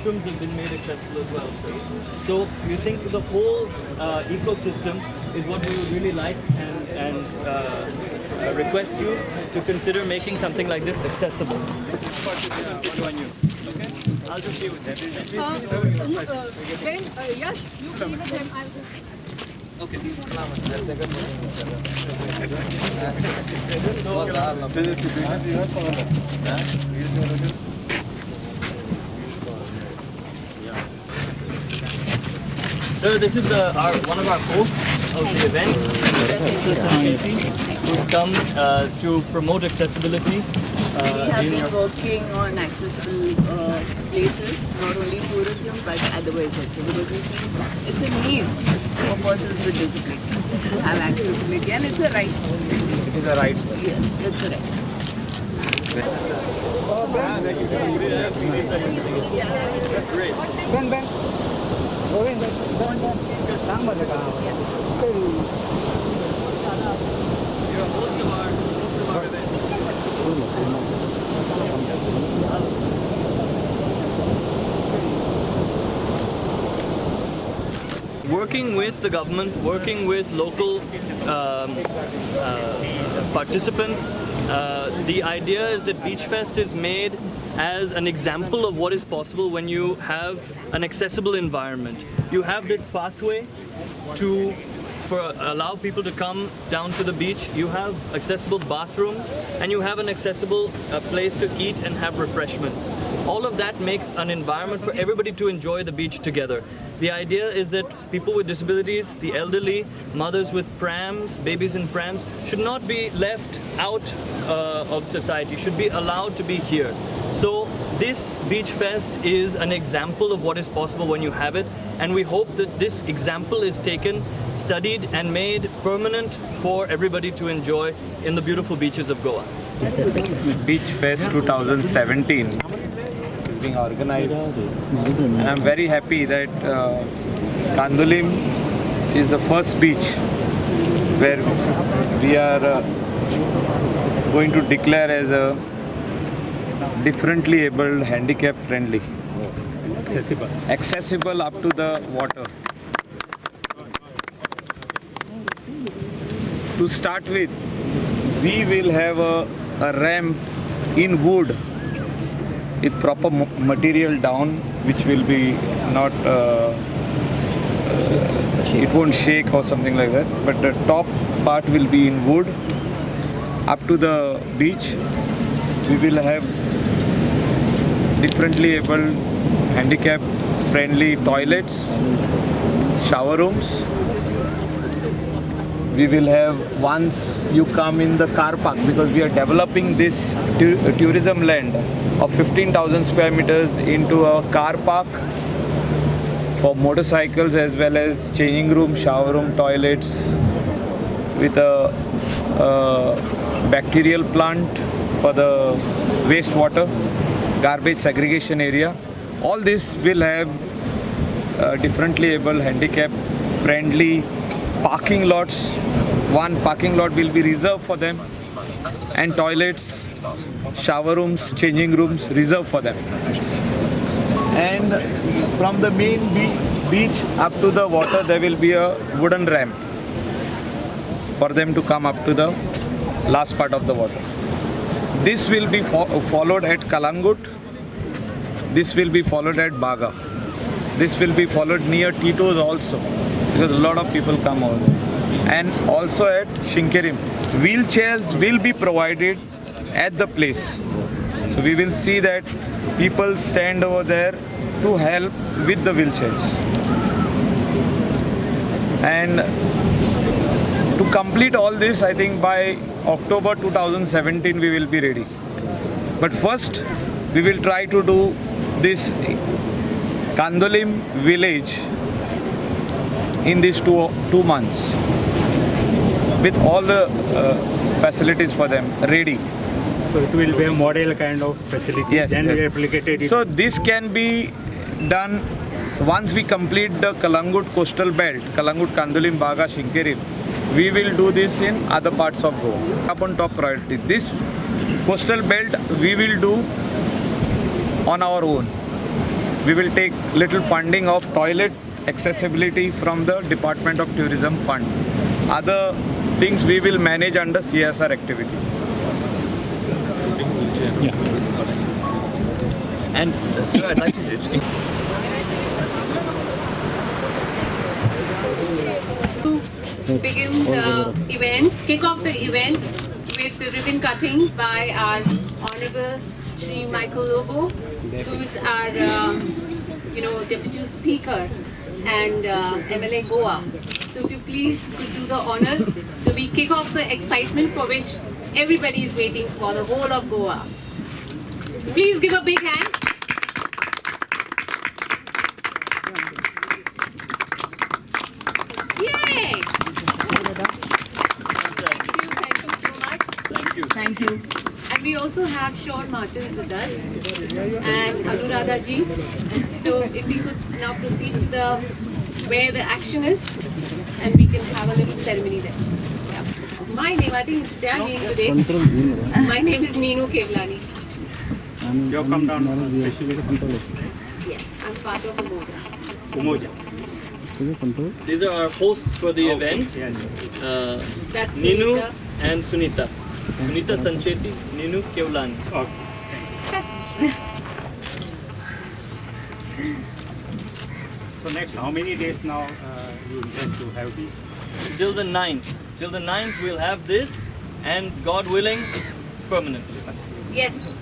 bathrooms have been made accessible as well. So you think the whole ecosystem is what we would really like and request you to consider making something like this accessible. Okay? I'll just be with them. Yash, you be with him. I'll just... Okay. So this is one of our hosts of the event, who's come to promote accessibility. We have been working on accessible places, not only tourism but otherwise also, because we think it's a need for persons with disabilities to have accessibility, and it's a right. It is a right. Yes, it's a right. Great. You're a host of our event. Working with the government, working with local participants, the idea is that Beach Fest is made as an example of what is possible when you have an accessible environment. You have this pathway to allow people to come down to the beach. You have accessible bathrooms, and you have an accessible place to eat and have refreshments. All of that makes an environment for everybody to enjoy the beach together. The idea is that people with disabilities, the elderly, mothers with prams, babies in prams, should not be left out of society, should be allowed to be here. So this Beach Fest is an example of what is possible when you have it, and we hope that this example is taken, studied and made permanent for everybody to enjoy in the beautiful beaches of Goa. Beach Fest 2017 is being organized, and I'm very happy that Kandolim is the first beach where we are going to declare as a differently abled, handicap friendly. Accessible up to the water. To start with, we will have a ramp in wood with proper material down, which will be not, it won't shake or something like that, but the top part will be in wood. Up to the beach, we will have differently abled, handicap friendly toilets, shower rooms. We will have, once you come in the car park, because we are developing this tourism land of 15,000 square meters into a car park for motorcycles, as well as changing room, shower room, toilets, with a bacterial plant for the wastewater, garbage segregation area. All this will have differently able, handicap friendly parking lots. One parking lot will be reserved for them, and toilets, shower rooms, changing rooms reserved for them. And from the main beach up to the water, there will be a wooden ramp for them to come up to the last part of the water. This will be followed at Kalangut. This will be followed at Baga. This will be followed near Tito's also, because a lot of people come over there. And also at Shinkerim. Wheelchairs will be provided at the place. So we will see that people stand over there to help with the wheelchairs. And to complete all this, I think by October 2017 we will be ready. But first, we will try to do this Kandolim village in these two months with all the facilities for them ready. So it will be a model kind of facility. Yes, then yes. we replicated it. So this can be done once we complete the Kalangut coastal belt, Kalangut, Kandolim, Baga, Shinkerim. We will do this in other parts of Goa. Up on top priority. This coastal belt we will do on our own. we will take little funding of toilet accessibility from the Department of Tourism Fund. Other things we will manage under CSR activity. And sir, I'd like to begin the event, kick off the event with the ribbon cutting by our Honorable Sri Michael Lobo, who is our, Deputy Speaker and MLA Goa. So if you please could do the honors. So we kick off the excitement for which everybody is waiting for, the whole of Goa. So please give a big hand. Yay! Thank you so much. thank you. Thank you. And we also have Sean Martins with us and Anuradha ji. So if we could now proceed to where the action is, and we can have a little ceremony there. Yeah. My name, I think it's their name today. My name is Neenu Kevlani. You have come down especially Yes, I'm part of Umoja. Umoja. These are our hosts for the event. Yeah. That's Neenu Sunita. and Sunita. Sunita Sancheti, Neenu Kevlani. Okay. So next, how many days now you intend to have this? Till the 9th. Till the 9th we'll have this, and God willing, permanently. Yes.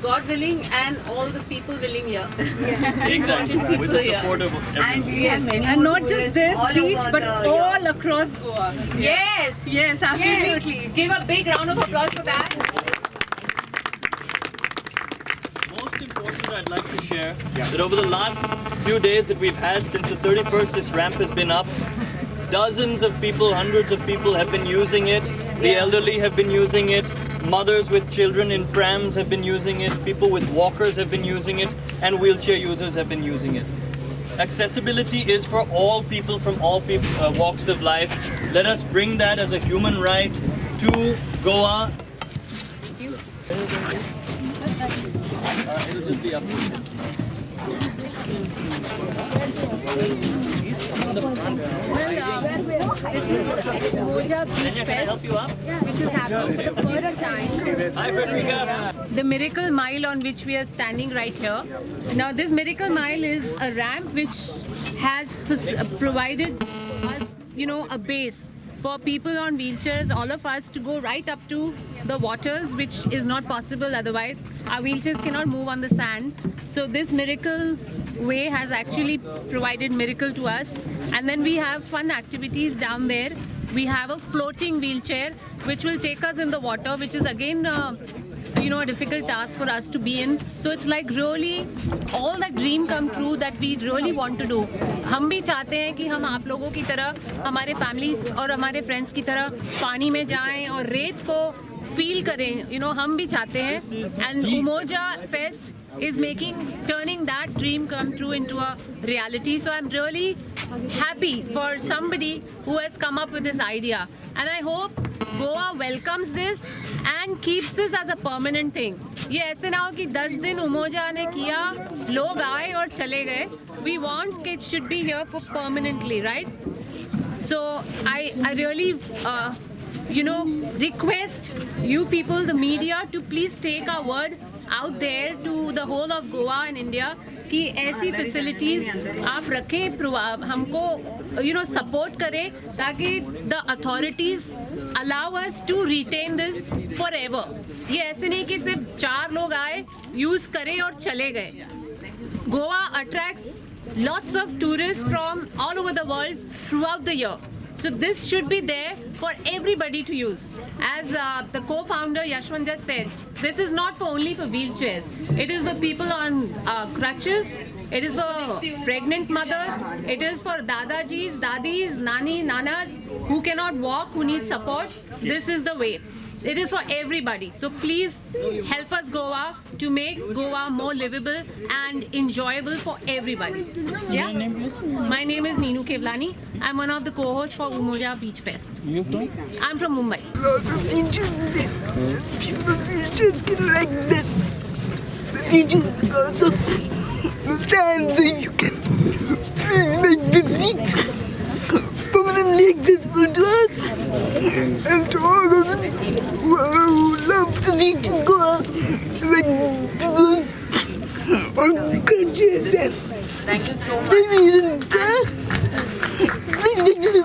God willing and all the people willing here. Exactly. People With the here. support of And everyone. we have many And more not just tourists this all beach, over but the all year. across Goa. Yes. Yes, absolutely. Give a big round of applause for that. Most important, I'd like to share that over the last few days that we've had since the 31st, this ramp has been up. Dozens of people, hundreds of people have been using it. The elderly have been using it. Mothers with children in prams have been using it. People with walkers have been using it. And wheelchair users have been using it. Accessibility is for all people from all walks of life. Let us bring that as a human right to Goa. This will be up to you. Nanya, can I help you up? Which is happening for the first time. Hi, Frederica. The Miracle Mile on which we are standing right here. Now this Miracle Mile is a ramp which has provided us, a base for people on wheelchairs, all of us, to go right up to the waters, which is not possible otherwise. Our wheelchairs cannot move on the sand. So this Miracle Way has actually provided miracle to us. And then we have fun activities down there. We have a floating wheelchair which will take us in the water, which is again a difficult task for us to be in. So it's like really all that dream come true that we really want to do. हम भी चाहते हैं कि हम आप लोगों की तरह, हमारे फैमिलीज और हमारे फ्रेंड्स की तरह पानी में जाएं और रेत को फील करें. हम भी चाहते हैं. And Umoja Fest is turning that dream come true into a reality. So I'm really happy for somebody who has come up with this idea. And I hope Goa welcomes this and keeps this as a permanent thing. ये ऐसे ना हो कि 10 दिन उमोजा ने किया, लोग आए और चले गए. We want it should be here for permanently, right? So I really request you people, the media, to please take our word out there to the whole of Goa and India कि ऐसी facilities आप रखें, हमको support करें ताकि the authorities allow us to retain this forever. ये ऐसे नहीं कि सिर्फ 4 लोग आए, use करें और चले गए. Goa attracts lots of tourists from all over the world throughout the year. So this should be there for everybody to use. As the co-founder Yashwant just said, this is not only for wheelchairs. It is for people on crutches. It is for pregnant mothers. It is for dadajis, dadis, nani, nanas who cannot walk, who need support. This is the way. It is for everybody. So please help us Goa to make Goa more livable and enjoyable for everybody. Yeah? My name is Neenu Kevlani. I'm one of the co-hosts for Umoja Beach Fest. You from? I'm from Mumbai. Lots of beaches there. People wheelchairs can like that. The beaches are also free. sand so you can please make this beach permanently accessible to us and to all those who love the beach and go like people on crutches and Thank you so much. babies and please make this a